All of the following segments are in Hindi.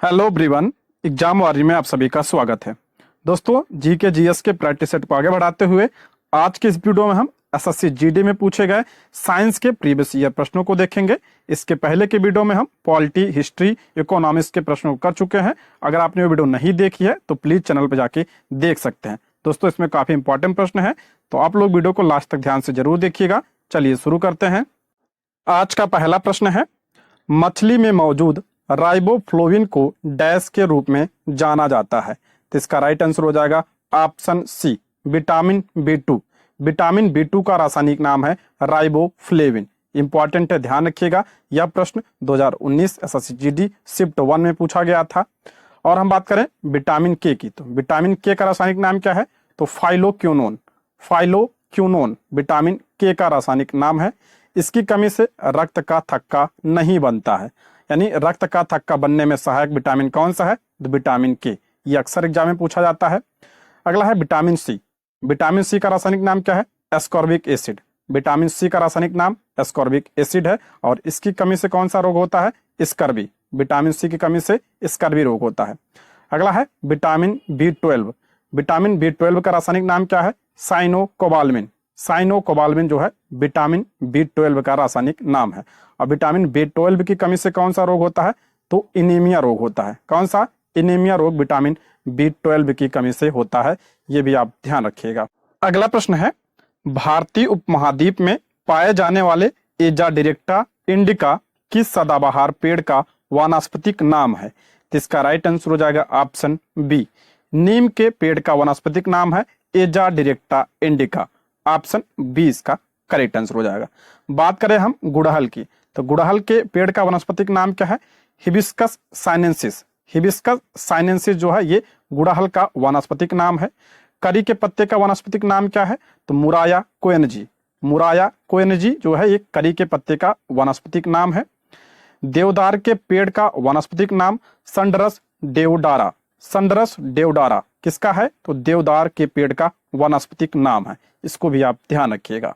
Hello everyone. एग्जाम वारी में आप सभी का स्वागत है। दोस्तों, जी के जीएस के प्रैक्टिस सेट को आगे बढ़ाते हुए आज के इस वीडियो में हम एसएससी जीडी में पूछे गए साइंस के प्रीवियस ईयर प्रश्नों को देखेंगे। इसके पहले के वीडियो में हम पॉलिटी, हिस्ट्री, इकोनॉमिक्स के प्रश्नों को कर चुके हैं। अगर आपने वो वीडियो नहीं देखी है तो प्लीज चैनल पर जाके देख सकते हैं। दोस्तों, इसमें काफी इंपॉर्टेंट प्रश्न है, तो आप लोग वीडियो को लास्ट तक ध्यान से जरूर देखिएगा। चलिए शुरू करते हैं। आज का पहला प्रश्न है, मछली में मौजूद राइबोफ्लोविन को डैश के रूप में जाना जाता है। तो इसका राइट आंसर हो जाएगा ऑप्शन सी, विटामिन बी2। विटामिन बी2 का रासायनिक नाम है राइबोफ्लेविन। इंपॉर्टेंट है, ध्यान रखिएगा। यह प्रश्न 2019 एसएससी जीडी शिफ्ट 1 में पूछा गया था। और हम बात करें विटामिन के की, तो विटामिन के का रासायनिक नाम क्या है? तो फाइलोक्विनोन। फाइलोक्विनोन विटामिन के का रासायनिक नाम है। इसकी कमी से रक्त का थक्का नहीं बनता है, यानी रक्त का थक्का बनने में सहायक विटामिन कौन सा है? तो विटामिन के। ये अक्सर एग्जाम में पूछा जाता है। अगला है विटामिन सी। विटामिन सी का रासायनिक नाम क्या है? Ascorbic acid. विटामिन सी का रासायनिक नाम एस्कॉर्बिक एसिड है। और इसकी कमी से कौन सा रोग होता है? स्कर्वी। विटामिन सी की कमी से स्कर्वी रोग होता है। अगला है विटामिन बी12। विटामिन बी12 का रासायनिक नाम क्या है? साइनोकोबाल्मिन। साइनोकोबाल्मिन जो है विटामिन बी12 का रासायनिक नाम है। और विटामिन बी12 की कमी से कौन सा रोग होता है? तो इनीमिया रोग होता है। कौन सा? इनीमिया रोग विटामिन बी12 की कमी से होता है। ये भी आप ध्यान रखिएगा। अगला प्रश्न है, भारतीय उपमहाद्वीप में पाए जाने वाले एजा डायरेक्टा इंडिका किस सदाबहार पेड़ का वानस्पतिक नाम है? तो इसका राइट आंसर हो जाएगा ऑप्शन बी, नीम के पेड़ का वानस्पतिक नाम है एजा डायरेक्टा इंडिका। ऑप्शन बी इसका करेक्ट आंसर हो जाएगा। बात करें हम गुड़हल की, तो गुड़हल के पेड़ का वनस्पतिक नाम क्या है? Hibiscus sinensis. हिबिस्कस साइनेंसिस जो है ये गुड़हल का वनस्पतिक नाम है। करी के पत्ते का वनस्पतिक नाम क्या है? तो मुराया कोएनजी। मुराया कोएनजी जो है ये करी के पत्ते का वनस्पतिक नाम है। देवदार के पेड़ का वनस्पतिक नाम संडरस देवडारा। संडरस देवडारा किसका है? तो देवदार के पेड़ का वनस्पतिक नाम है। इसको भी आप ध्यान रखिएगा।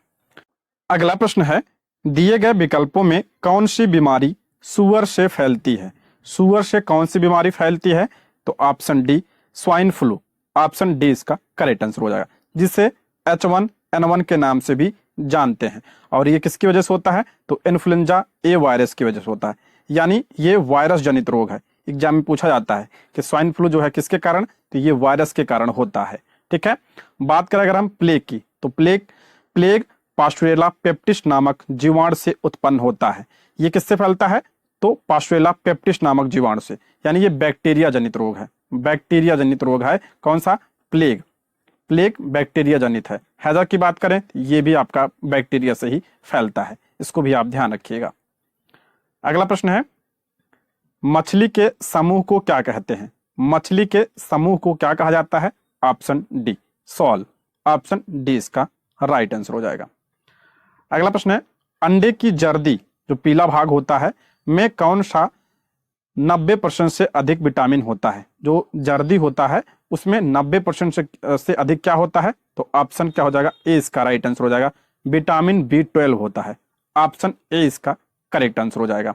अगला प्रश्न है, दिए गए विकल्पों में कौन सी बीमारी सुअर से फैलती है? सुअर से कौन सी बीमारी फैलती है? तो option D, swine flu. Option D इसका करेक्ट आंसर हो जाएगा, जिसे H1N1 के नाम से भी जानते हैं। और ये किसकी वजह से होता है? तो इन्फ्लुएंजा ए वायरस की वजह से होता है, यानी ये वायरस जनित रोग है। एग्जाम में पूछा जाता है कि स्वाइन फ्लू जो है किसके कारण? तो ये वायरस के कारण होता है। ठीक है। बात करें अगर हम प्लेग की, तो प्लेग पास्टुरेला पेप्टिस नामक जीवाणु से उत्पन्न होता है। ये किससे फैलता है? तो पास्टुरेला पेप्टिस नामक जीवाणु से, यानी ये बैक्टीरिया जनित रोग है। बैक्टीरिया जनित रोग है। कौन सा? प्लेग। प्लेग बैक्टीरिया जनित है। हैजा की बात करें, ये भी आपका बैक्टीरिया से ही फैलता है। इसको भी आप ध्यान रखिएगा। अगला प्रश्न है, मछली के समूह को क्या कहते हैं? मछली के समूह को क्या कहा जाता है? Option D, sol. Option D इसका राइट आंसर हो जाएगा। अगला प्रश्न है, अंडे की जर्दी जो पीला भाग होता है में कौन सा 90% से अधिक विटामिन होता है? जो जर्दी होता है उसमें 90% से अधिक क्या होता है? तो ऑप्शन क्या हो जाएगा? ए इसका राइट आंसर हो जाएगा, विटामिन बी12 होता है। ऑप्शन ए इसका करेक्ट आंसर हो जाएगा।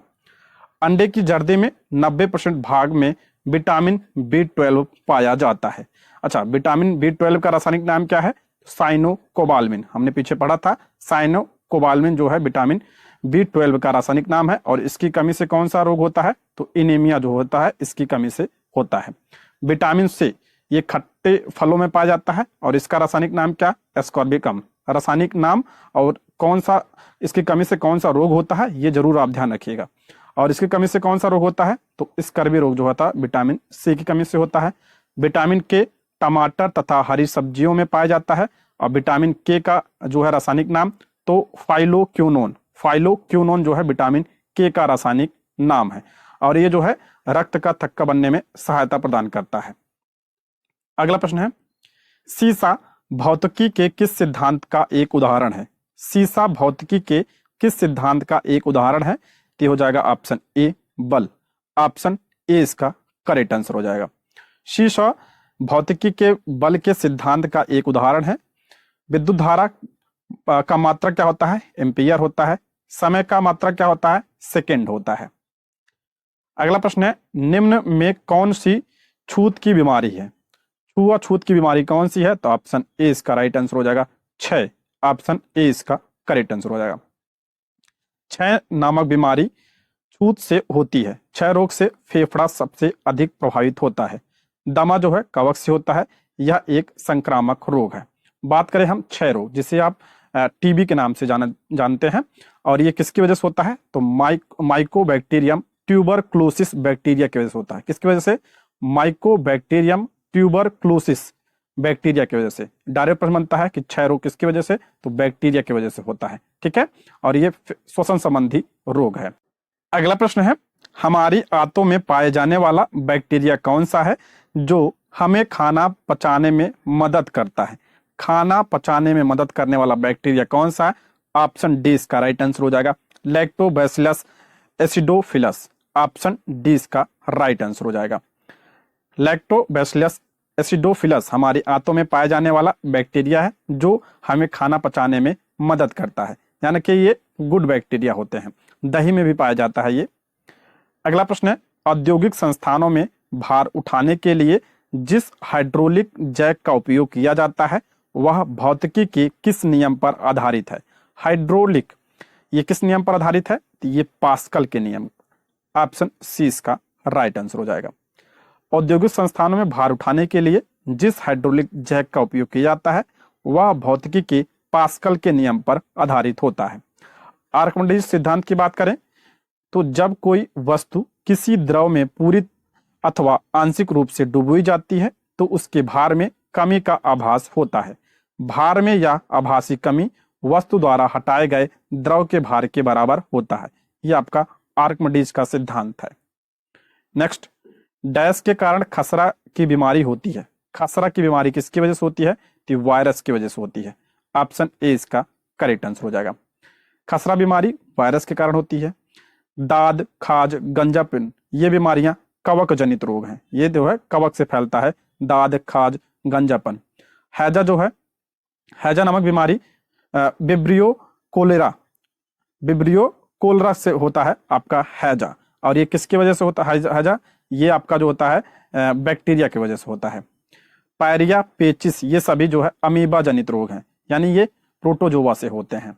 अंडे की जर्दी में 90% भाग में विटामिन बी12 पाया जाता है। अच्छा, विटामिन बी12 का रासायनिक नाम क्या है? साइनोकोबाल्मिन। हमने पीछे पढ़ा था, साइनोकोबाल्मिन जो है विटामिन बी12 का रासायनिक नाम है। और इसकी कमी से कौन सा रोग होता है? तो इनेमिया जो होता है इसकी कमी से होता है। विटामिन सी ये खट्टे फलों में पाया जाता है। और इसका रासायनिक नाम क्या? एस्कॉर्बिकम रासायनिक नाम। और कौन सा, इसकी कमी से कौन सा रोग होता है ये जरूर आप ध्यान रखिएगा। और इसकी कमी से कौन सा रोग होता है? तो स्कर्वी रोग जो होता है विटामिन सी की कमी से होता है। विटामिन के टमाटर तथा हरी सब्जियों में पाया जाता है। और विटामिन के का जो है रासायनिक नाम तो फाइलोक्विनोन। फाइलोक्विनोन जो है विटामिन के का रासायनिक नाम है। और ये जो है रक्त का थक्का बनने में सहायता प्रदान करता है। अगला प्रश्न है, सीसा भौतिकी के किस सिद्धांत का एक उदाहरण है? सीसा भौतिकी के किस सिद्धांत का एक उदाहरण है? तो हो जाएगा ऑप्शन ए, बल। ऑप्शन ए इसका करेक्ट आंसर हो जाएगा। सीसा भौतिकी के बल के सिद्धांत का एक उदाहरण है। विद्युत धारा का मात्रा क्या होता है? एम्पियर होता है। समय का मात्रा क्या होता है? सेकेंड होता है। अगला प्रश्न है, निम्न में कौन सी छूत की बीमारी है? छूत की बीमारी कौन सी है? तो ऑप्शन ए इसका राइट आंसर हो जाएगा क्षय। ऑप्शन ए इसका करेक्ट आंसर हो जाएगा। क्षय नामक बीमारी छूत से होती है। क्षय रोग से फेफड़ा सबसे अधिक प्रभावित होता है। दमा जो है कवक से होता है। यह एक संक्रामक रोग है। बात करें हम क्षय रोग, जिसे आप टीबी के नाम से जानते हैं, और ये किसकी वजह से होता है? तो माइकोबैक्टीरियम ट्यूबरक्लोसिस बैक्टीरिया की वजह से होता है। किसकी वजह से? माइकोबैक्टीरियम ट्यूबरक्लोसिस बैक्टीरिया की वजह से। डायरेक्ट प्रश्न बनता है कि क्षय रोग किसकी वजह से? तो बैक्टीरिया की वजह से होता है। ठीक है, और ये श्वसन संबंधी रोग है। अगला प्रश्न है, हमारी आंतों में पाए जाने वाला बैक्टीरिया कौन सा है जो हमें खाना पचाने में मदद करता है? खाना पचाने में मदद करने वाला बैक्टीरिया कौन सा है? ऑप्शन डी इसका राइट आंसर हो जाएगा लैक्टोबैसिलस एसिडोफिलस। ऑप्शन डी इसका राइट आंसर हो जाएगा। लैक्टोबैसिलस एसिडोफिलस हमारी आंतों में पाए जाने वाला बैक्टीरिया है जो हमें खाना पचाने में मदद करता है, यानी कि ये गुड बैक्टीरिया होते हैं। दही में भी पाया जाता है ये। अगला प्रश्न है, औद्योगिक संस्थानों में भार उठाने के लिए जिस हाइड्रोलिक जैक का उपयोग किया जाता है वह भौतिकी के किस नियम पर आधारित है? हाइड्रोलिक ये किस नियम पर आधारित है? तो ये पास्कल के नियम। ऑप्शन सी इसका राइट आंसर हो जाएगा। औद्योगिक संस्थानों में भार उठाने के लिए जिस हाइड्रोलिक जैक का उपयोग किया जाता है वह भौतिकी के पास्कल के नियम पर आधारित होता है। आर्किमिडीज सिद्धांत की बात करें तो जब कोई वस्तु किसी द्रव में पूरी अथवा आंशिक रूप से डुबोई जाती है तो उसके भार में कमी का आभास होता है। भार में यह आभासी कमी वस्तु द्वारा हटाए गए द्रव के भार के बराबर होता है। यह आपका आर्किमिडीज का सिद्धांत है। नेक्स्ट, डैश के कारण खसरा की बीमारी होती है। खसरा की बीमारी किसकी वजह से होती है? तो वायरस की वजह से होती है। ऑप्शन ए इसका करेक्ट आंसर हो जाएगा। खसरा बीमारी वायरस के कारण होती है। दाद, खाज, गंजापन ये बीमारियां कवक जनित रोग हैं। ये जो है कवक से फैलता है, दाद, खाज, गंजापन। हैजा जो है, हैजा नामक बीमारी विब्रियो कोलेरा से होता है आपका हैजा। और ये किसकी वजह से होता है हैजा? ये आपका जो होता है बैक्टीरिया की वजह से होता है। पायरिया, पेचिस ये सभी जो है अमीबा जनित रोग हैं, यानी ये प्रोटोजोआ से होते हैं।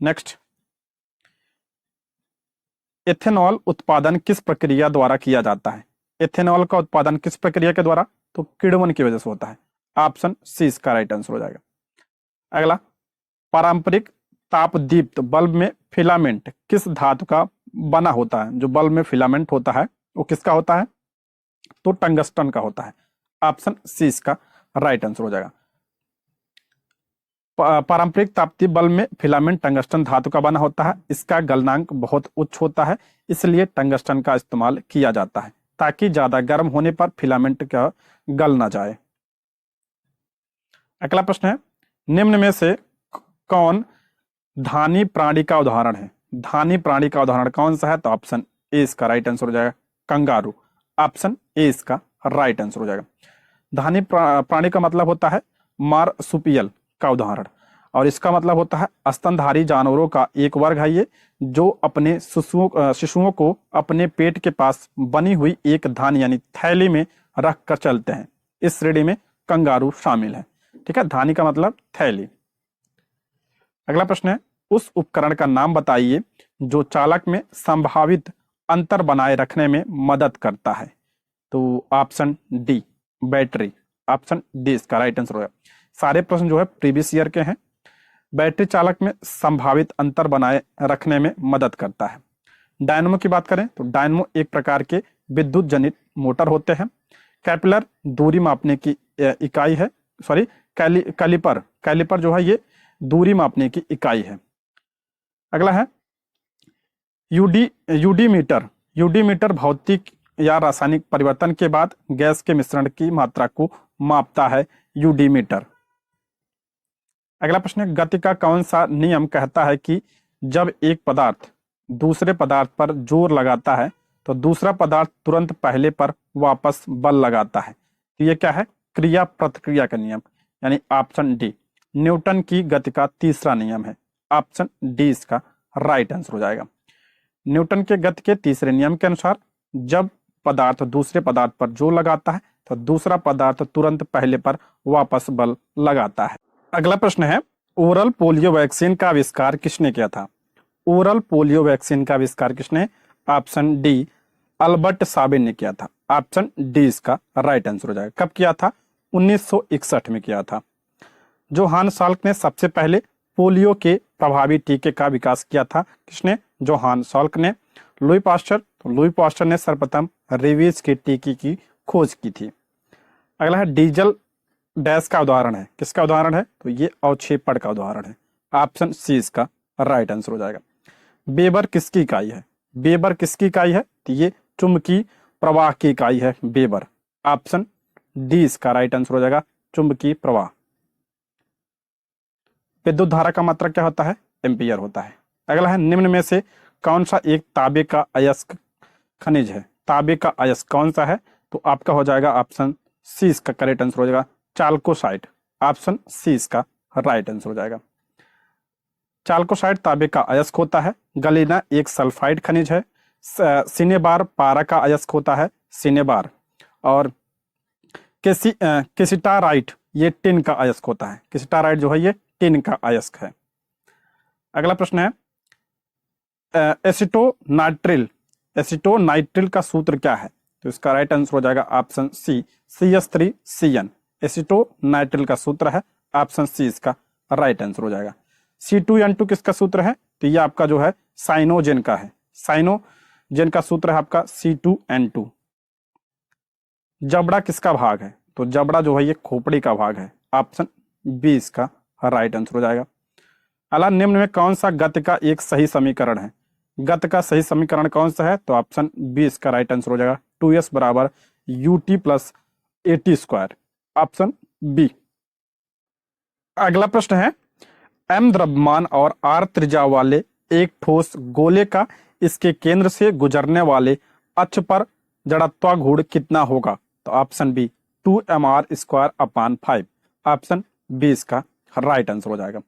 नेक्स्ट, एथेनॉल उत्पादन किस प्रक्रिया द्वारा किया जाता है? एथेनॉल का उत्पादन किस प्रक्रिया के द्वारा? तो किण्वन की वजह से होता है। ऑप्शन सी इसका राइट आंसर हो जाएगा। अगला, पारंपरिक तापदीप्त बल्ब में फिलामेंट किस धातु का बना होता है? जो बल्ब में फिलामेंट होता है वो किसका होता है? तो टंगस्टन का होता है। ऑप्शन सी इसका राइट आंसर हो जाएगा। पारंपरिक तापदीप्त बल्ब में फिलामेंट टंगस्टन धातु का बना होता है। इसका गलनांक बहुत उच्च होता है, इसलिए टंगस्टन का इस्तेमाल किया जाता है ताकि ज्यादा गर्म होने पर फिलामेंट का गल ना जाए। अगला प्रश्न है, निम्न में से कौन धानी प्राणी का उदाहरण है? धानी प्राणी का उदाहरण कौन सा है? तो ऑप्शन ए इसका राइट आंसर हो जाएगा कंगारू। ऑप्शन ए इसका राइट आंसर हो जाएगा। धानी प्राणी का मतलब होता है मार्सुपियल का उदाहरण, और इसका मतलब होता है स्तनधारी जानवरों का एक वर्ग है ये, जो अपने शिशुओं को अपने पेट के पास बनी हुई एक धानी यानी थैली में रख कर चलते हैं। इस श्रेणी में कंगारू शामिल है। ठीक है, धानी का मतलब थैली। अगला प्रश्न है, उस उपकरण का नाम बताइए जो चालक में संभावित अंतर बनाए रखने में मदद करता है। तो option D battery. Option D इसका राइट आंसर होगा। सारे प्रश्न जो है प्रीवियस ईयर के हैं। बैटरी चालक में संभावित अंतर बनाए रखने में मदद करता है। डायनमो की बात करें तो डायनमो एक प्रकार के विद्युत जनित मोटर होते हैं। कैपिलर दूरी मापने की इकाई है, सॉरी कैलिपर जो है ये दूरी मापने की इकाई है। अगला है यूडीमीटर भौतिक या रासायनिक परिवर्तन के बाद गैस के मिश्रण की मात्रा को मापता है यूडीमीटर। अगला प्रश्न है, गति का कौन सा नियम कहता है कि जब एक पदार्थ दूसरे पदार्थ पर जोर लगाता है तो दूसरा पदार्थ तुरंत पहले पर वापस बल लगाता है? तो ये क्या है? क्रिया प्रतिक्रिया का नियम, यानी ऑप्शन डी न्यूटन की गति का तीसरा नियम है। ऑप्शन डी इसका राइट आंसर हो जाएगा। न्यूटन के गति के तीसरे नियम के अनुसार जब पदार्थ दूसरे पदार्थ पर जोर लगाता है तो दूसरा पदार्थ तुरंत पहले पर वापस बल लगाता है। अगला प्रश्न है, ओरल पोलियो वैक्सीन का आविष्कार किसने किया था? ओरल पोलियो वैक्सीन का आविष्कार किसने? ऑप्शन डी, अल्बर्ट साबिन ने किया था। ऑप्शन डी इसका राइट आंसर हो जाएगा। कब किया था? 1961 में किया था। जोहान साल्क ने सबसे पहले पोलियो के प्रभावी टीके का विकास किया था। किसने? जोहान साल्क ने। लुई पास्चर, तो लुई पास्चर ने सर्वप्रथम रेबीज के टीके की खोज की थी। अगला है, डीजल डैश का उदाहरण है। किसका उदाहरण है? तो ये अवक्षेपण का उदाहरण है। ऑप्शन सी इसका राइट आंसर हो जाएगा। वेबर किसकी इकाई है? वेबर किसकी इकाई है? तो ये चुंबकीय प्रवाह की इकाई है वेबर। ऑप्शन डी इसका राइट आंसर हो जाएगा, चुंबकीय प्रवाह। विद्युत धारा का मात्रक क्या होता है? एम्पियर होता है। अगला है, निम्न में से कौन सा एक तांबे का अयस्क खनिज है? तांबे का अयस्क कौन सा है? तो आपका हो जाएगा ऑप्शन सी इसका करेक्ट आंसर हो जाएगा, चाल्कोसाइट। ऑप्शन सी इसका राइट आंसर हो जाएगा। चाल्कोसाइट तांबे का अयस्क होता है। गलीना एक सल्फाइड खनिज है। सिनेबार पारा का अयस्क होता है, सिनेबार। और किसिटाराइट ये टिन का अयस्क होता है। किसिटाराइट जो है ये टिन का अयस्क है। अगला प्रश्न है, एसिटोनाइट्रिल, एसिटोनाइट्रिल का सूत्र क्या है? तो इसका राइट आंसर हो जाएगा ऑप्शन सी, CH3CN। एसिटोनाइट्रिल का सूत्र है, ऑप्शन सी इसका राइट आंसर हो जाएगा। C2N2 किसका सूत्र है? तो ये आपका जो है साइनोजेन का है। साइनोजेन का सूत्र है आपका C2N2। जबड़ा किसका भाग है? तो जबड़ा जो है ये खोपड़ी का भाग है। ऑप्शन बी इसका राइट आंसर हो जाएगा। अला निम्न में कौन सा गति का एक सही समीकरण है? गति का सही समीकरण कौन सा है? तो ऑप्शन बी इसका राइट आंसर हो जाएगा, 2s बराबर ut plus AT²। Option B. अगला प्रश्न है, m द्रव्यमान और r त्रिज्या वाले एक ठोस गोले का इसके केंद्र से गुजरने वाले अक्ष पर जड़त्वाघूर्ण कितना होगा? तो option B, 2mr²/5। Option B इसका राइट आंसर हो जाएगा।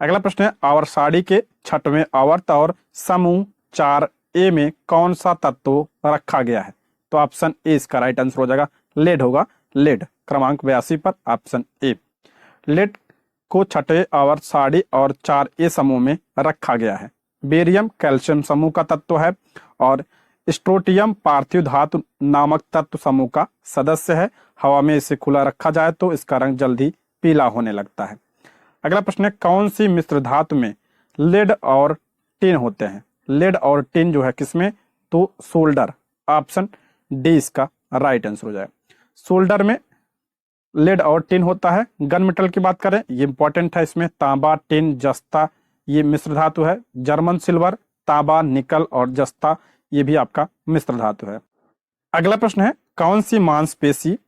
अगला प्रश्न है, आवर्त सारणी के छठवें आवर्त और समूह 4A में कौन सा तत्व रखा गया है? तो ऑप्शन ए इसका राइट आंसर हो जाएगा, लेड होगा, लेड। क्रमांक 82 पर ऑप्शन ए। लेड को छठे आवर्त सारणी और 4A समूह में रखा गया है। बेरियम कैल्शियम समूह का तत्व है और स्ट्रोटियम पार्थिव धातु नामक तत्व समूह का सदस्य है। हवा में इसे खुला रखा जाए तो इसका रंग जल्दी पीला होने लगता है। अगला प्रश्न है, कौन सी मिश्र धातु में लेड और टिन होते हैं? लेड और टिन जो है किसमें? तो सोल्डर। ऑप्शन डी इसका राइट आंसर हो जाएगा। सोल्डर में लेड और टिन होता है। गन मेटल की बात करें, ये इंपॉर्टेंट है, इसमें तांबा, टिन, जस्ता ये मिश्र धातु है। जर्मन सिल्वर, तांबा, निकल और जस्ता ये भी आपका मिश्र धातु है। अगला प्रश्न है, कौन सी मांसपेशी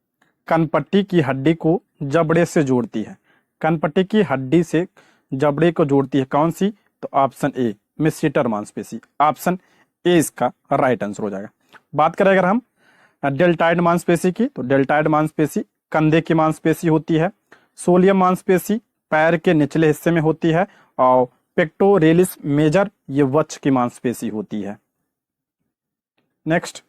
कनपट्टी की हड्डी को जबड़े से जोड़ती है? कनपट्टी की हड्डी से जबड़े को जोड़ती है कौन सी? तो ऑप्शन ए, मेसेटर मांसपेशी। ऑप्शन ए इसका राइट आंसर हो जाएगा। बात करें अगर हम डेल्टाइड मांसपेशी की, तो डेल्टाइड मांसपेशी कंधे की मांसपेशी होती है। सोलियम मांसपेशी पैर के निचले हिस्से में होती है और पेक्टोरेलिस मेजर ये वक्ष की मांसपेशी होती है। नेक्स्ट,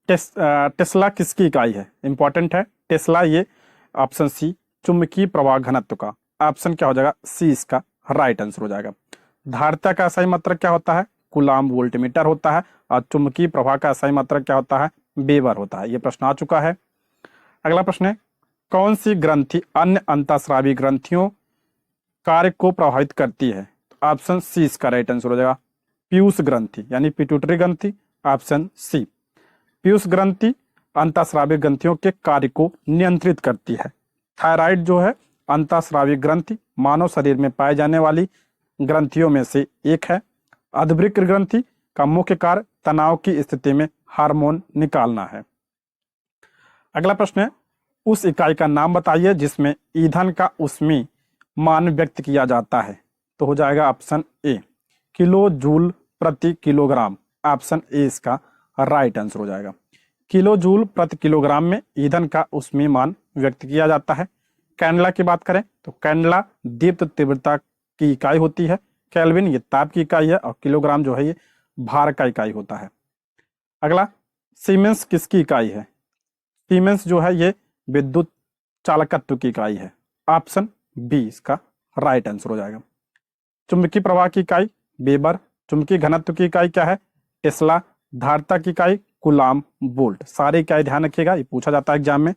टेस्ला किसकी इकाई है? इंपॉर्टेंट है टेस्ला, ये ऑप्शन सी, चुंबकीय प्रवाह घनत्व का। ऑप्शन क्या हो जाएगा? सी इसका राइट आंसर हो जाएगा। धारिता का SI मात्रक क्या होता है? कूलाम वोल्टमीटर होता है। और चुंबकीय प्रवाह का SI मात्रक क्या होता है? वेबर होता है। ये प्रश्न आ चुका है। अगला प्रश्न है, कौन सी ग्रंथि अन्य अंतःस्रावी ग्रंथियों कार्य को प्रभावित करती है? ऑप्शन सी इसका राइट आंसर हो जाएगा, पीयूष ग्रंथि यानी पिट्यूटरी ग्रंथि। ऑप्शन सी, पीयूष ग्रंथि अंतःस्रावी ग्रंथियों के कार्य को नियंत्रित करती है। थायराइड जो है अंतःस्रावी ग्रंथि मानव शरीर में पाए जाने वाली ग्रंथियों में से एक है। अधवृक्क ग्रंथि का मुख्य कार्य तनाव की स्थिति में हार्मोन निकालना है। अगला प्रश्न है, उस इकाई का नाम बताइए जिसमें ईंधन का ऊष्मीय मान व्यक्त किया जाता है। तो हो जाएगा ऑप्शन ए, किलो जूल प्रति किलोग्राम। ऑप्शन ए इसका राइट आंसर हो जाएगा। किलो जूल प्रति किलोग्राम में ईंधन का ऊष्मीय मान व्यक्त किया जाता है। कैंडला की बात करें तो कैंडला दीप्त तीव्रता की इकाई होती है। केल्विन ये ताप की इकाई है और किलोग्राम जो है ये भार का इकाई होता है। अगला, सीमेंस किसकी इकाई है? सीमेंस जो है ये विद्युत चालकत्व की इकाई है। ऑप्शन बी इसका राइट आंसर हो जाएगा। चुंबकीय प्रवाह की इकाई वेबर। चुंबकीय घनत्व की इकाई क्या है? टेस्ला। धारिता की इकाई कूलाम वोल्ट। सारी इकाई ध्यान रखिएगा, ये पूछा जाता है एग्जाम में।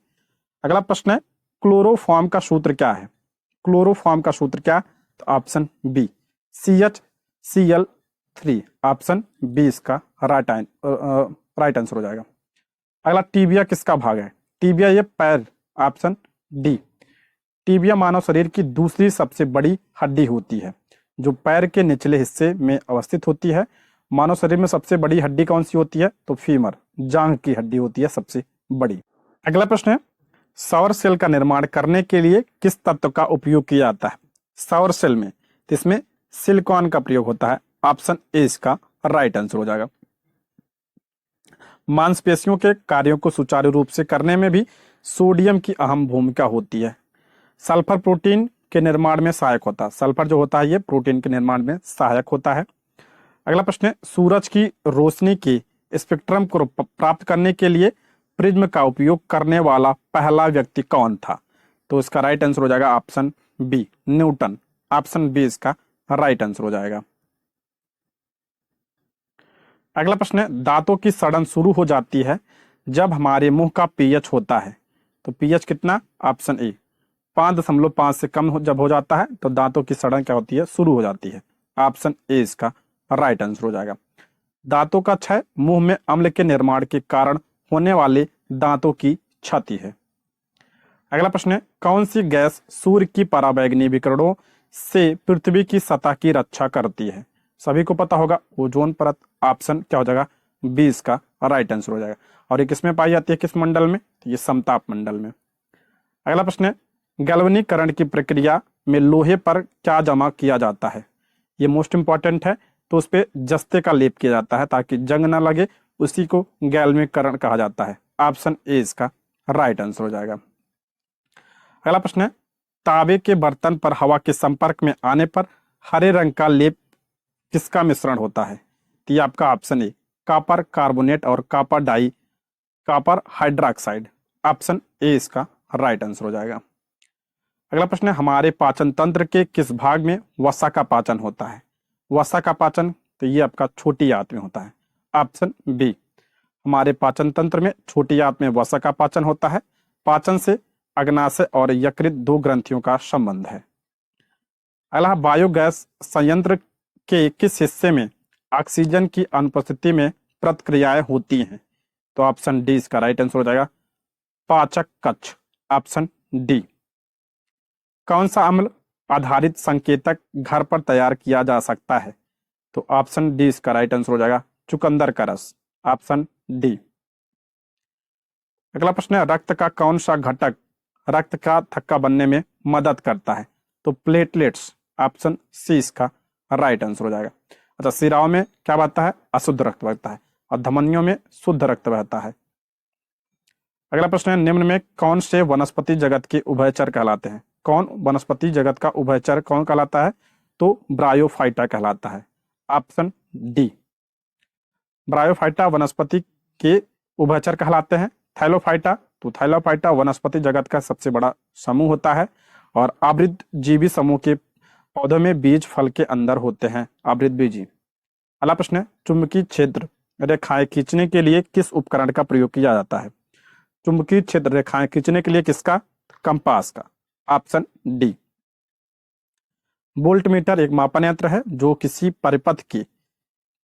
अगला प्रश्न है, क्लोरोफॉर्म का सूत्र क्या है? क्लोरोफॉर्म का सूत्र क्या? तो option B CHCl3। Option B इसका राइट आंसर हो जाएगा। अगला, टीबिया किसका भाग है? टीबिया ये पैर। Option D. टीबिया मानव शरीर की दूसरी सबसे बड़ी हड्डी होती है, जो पैर के निचले हिस्से में अवस्थित होती है। मानव शरीर में सबसे बड़ी हड्डी कौन सी होती है? तो फीमर, जांघ की हड्डी होती है सबसे बड़ी। अगला प्रश्न है, सौर सेल का निर्माण करने के लिए किस तत्व का उपयोग किया जाता है? सौर सेल में, तो इसमें सिलिकॉन का प्रयोग होता है। ऑप्शन ए इसका राइट आंसर हो जाएगा। मांसपेशियों के कार्यों को सुचारू रूप से करने में भी सोडियम की अहम भूमिका होती है। सल्फर प्रोटीन के निर्माण में सहायक होता है। सल्फर जो होता है ये प्रोटीन के निर्माण में सहायक होता है। अगला प्रश्न है, सूरज की रोशनी के स्पेक्ट्रम को प्राप्त करने के लिए प्रिज्म का उपयोग करने वाला पहला व्यक्ति कौन था? तो इसका राइट आंसर हो जाएगा option B, newton. Option B इसका राइट आंसर हो जाएगा। अगला प्रश्न है, दांतों की सड़न शुरू हो जाती है जब हमारे मुंह का पीएच होता है। तो पीएच कितना? ऑप्शन ए 5.5 से कम जब हो जाता है तो दांतों की सड़न क्या होती है? शुरू हो जाती है। ऑप्शन ए इसका राइट आंसर हो जाएगा। दांतों का क्षय मुंह में अम्ल के निर्माण के कारण होने वाले दांतों की क्षति है। अगला प्रश्न है, कौन सी गैस सूर्य की पराबैंगनी विकिरणों से पृथ्वी की सतह की रक्षा करती है? सभी को पता होगा, ओजोन परत। ऑप्शन क्या हो जाएगा? बी इसका राइट आंसर हो जाएगा। और ये किसमें पाई जाती है, किस मंडल में? तो ये समताप मंडल में। अगला प्रश्न है, गैल्वेनीकरण की प्रक्रिया में लोहे पर क्या जमा किया जाता है? ये मोस्ट इंपॉर्टेंट है। तो उस पर जस्ते का लेप किया जाता है ताकि जंग ना लगे, उसी को गैल्वेनीकरण कहा जाता है। ऑप्शन ए इसका राइट आंसर हो जाएगा। अगला प्रश्न है, तांबे के बर्तन पर हवा के संपर्क में आने पर हरे रंग का लेप किसका मिश्रण होता है? तो ये आपका ऑप्शन ए कॉपर कार्बोनेट और कॉपर हाइड्रोक्साइड। ऑप्शन ए इसका राइट आंसर हो जाएगा। अगला प्रश्न है, हमारे पाचन तंत्र के किस भाग में वसा का पाचन होता है? वसा का पाचन, तो ये आपका छोटी आंत में होता है। ऑप्शन बी, हमारे पाचन तंत्र में छोटी आंत में वसा का पाचन होता है। पाचन से अग्नाशय और यकृत दो ग्रंथियों का संबंध है। अगला, बायोगैस संयंत्र के किस हिस्से में ऑक्सीजन की अनुपस्थिति में प्रतिक्रियाएं होती हैं? तो ऑप्शन डी इसका राइट आंसर हो जाएगा, पाचक कक्ष। Option D. कौन सा अम्ल आधारित संकेतक घर पर तैयार किया जा सकता है? तो ऑप्शन डी इसका राइट आंसर हो जाएगा, चुकंदर का रस। Option D. अगला प्रश्न है, रक्त का कौन सा घटक रक्त का थक्का बनने में मदद करता है? तो प्लेटलेट्स। ऑप्शन सी इसका राइट आंसर हो जाएगा। अच्छा, सिराओं में क्या बहता है? अशुद्ध रक्त बहता है। और धमनियों में शुद्ध रक्त बहता है। अगला प्रश्न है, निम्न में कौन से वनस्पति जगत के उभयचर कहलाते हैं? कौन वनस्पति जगत का उभयचर कौन कहलाता है? तो ब्रायोफाइटा कहलाता है। Option D. ब्रायोफाइटा वनस्पति के उभयचर कहलाते हैं। थैलोफाइटा, तो थैलोफाइटा वनस्पति जगत का सबसे बड़ा समूह होता है। और आवृत जीवी समूह के पौधों में बीज फल के अंदर होते हैं, आवृत बीजी। अगला प्रश्न है, चुंबकीय क्षेत्र रेखाएं खींचने के लिए किस उपकरण का प्रयोग किया जाता है? चुंबकीय क्षेत्र रेखाएं खींचने के लिए किसका? कंपास का। Option D. वोल्टमीटर एक मापन यंत्र है जो किसी परिपथ के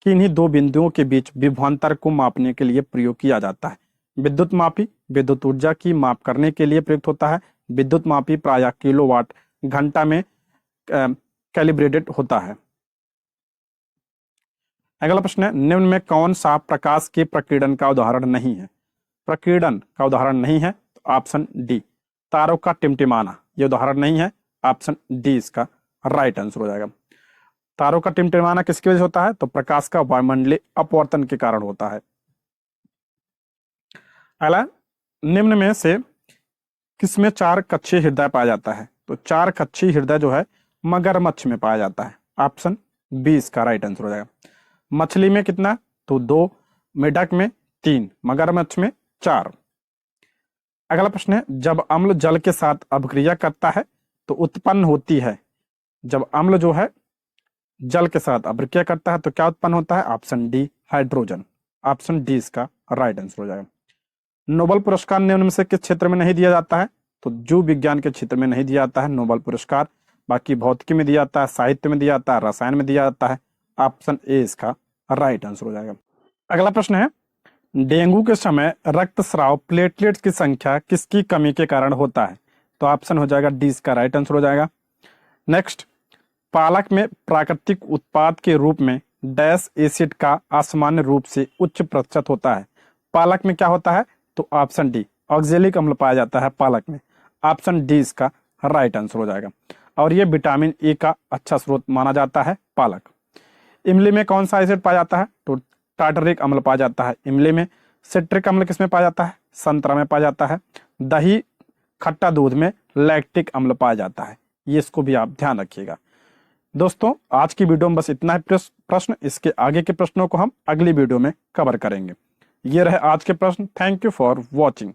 किन्हीं दो बिंदुओं के बीच विभवांतर को मापने के लिए प्रयोग किया जाता है। विद्युत मापी विद्युत ऊर्जा की माप करने के लिए प्रयुक्त होता है। विद्युत मापी प्रायः किलोवाट घंटा में कैलिब्रेटेड होता है। अगला प्रश्न है, निम्न में कौन सा प्रकाश के प्रकीर्णन का उदाहरण नहीं है? प्रकीर्णन का उदाहरण नहीं है, तो ऑप्शन डी। तारों का टिमटिमाना, ये उदाहरण नहीं है। ऑप्शन डी इसका राइट आंसर हो जाएगा। तारों का टिमटिमाना किसकी वजह से होता है? तो प्रकाश का वायुमंडलीय अपवर्तन के कारण होता है। अगला, निम्न में से किसमें चार कक्षीय हृदय पाया जाता है? तो चार कक्षीय हृदय जो है मगरमच्छ में पाया जाता है। ऑप्शन बी इसका राइट आंसर हो जाएगा। मछली में कितना, तो 2, मेढक में 3, मगरमच्छ में 4। अगला प्रश्न है, जब अम्ल जल के साथ अभिक्रिया करता है तो उत्पन्न होती है, जब अम्ल जो है जल के साथ अभिक्रिया करता है तो क्या उत्पन्न होता है, option D hydrogen. Option D इसका राइट आंसर हो जाएगा। नोबेल पुरस्कार निम्न में से किस क्षेत्र में नहीं दिया जाता है, तो जीव विज्ञान के क्षेत्र में नहीं दिया जाता है नोबेल पुरस्कार, बाकी भौतिकी में दिया जाता है, साहित्य में दिया जाता है, रसायन में दिया जाता है। ऑप्शन ए इसका राइट आंसर हो जाएगा। अगला प्रश्न है, डेंगू के समय रक्तस्राव प्लेटलेट्स की संख्या किसकी कमी के कारण होता है, तो ऑप्शन हो जाएगा डी इसका राइट आंसर हो जाएगा। नेक्स्ट, पालक में प्राकृतिक उत्पाद के रूप में डैश एसिड का असामान्य रूप से उच्च प्रतिशत होता है, पालक में क्या होता है, तो ऑप्शन डी ऑक्जेलिक अम्ल पाया जाता है पालक में। ऑप्शन डी इसका राइट आंसर हो जाएगा। और ये विटामिन ए का अच्छा स्रोत माना जाता है पालक। इमली में कौन सा एसिड पाया जाता है, तो टार्टरिक अम्ल पाया जाता है इमली में। सिट्रिक अम्ल किसमें पाया जाता है, संतरा में पाया जाता है। दही खट्टा दूध में लैक्टिक अम्ल पाया जाता है, ये इसको भी आप ध्यान रखिएगा। दोस्तों आज की वीडियो में बस इतना है प्रश्न, इसके आगे के प्रश्नों को हम अगली वीडियो में कवर करेंगे। ये रहे आज के प्रश्न। Thank you for watching.